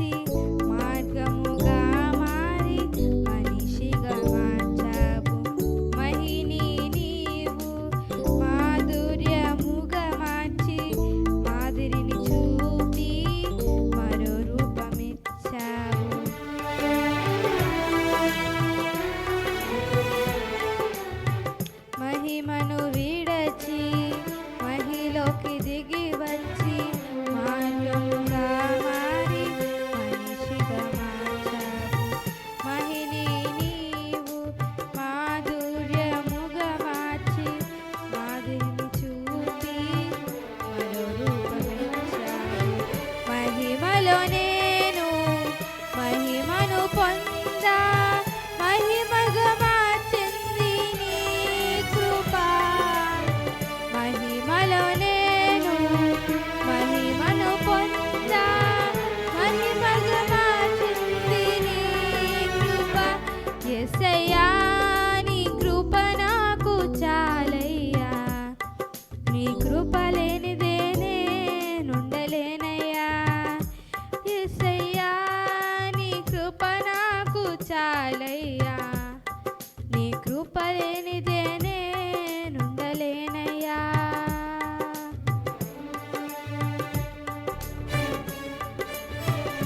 వచ్చి మార్గముగా మారి మనిషిగా మార్చావు. మహిని నీవు మాధుర్యముగా మార్చి మాదిరిని చూపి మరో రూపమిచ్చావు. మహిమను విడచి మహిలోకి దిగి వచ్చి మార్గముగా మారి మనిషిగా మార్చావు. మహిని నీవు మాధుర్యముగా మార్చి మాదిరిని చూపి మరో రూపమిచ్చావు. మహిమలో నేను మహిమను పొందా మహిమగా మార్చింది నీ కృప. మహిమలో నేను మహిమను పొందా మహిమగా మార్చింది నీ కృప. యేసయ్యా నీ కృప నాకు చాలయ్యా, నీ కృప లేనిదే నేనుండలేనయ్యా. యేసయ్యా నీ కృప నాకు చాలయ్యా, నీ కృప లేనిదే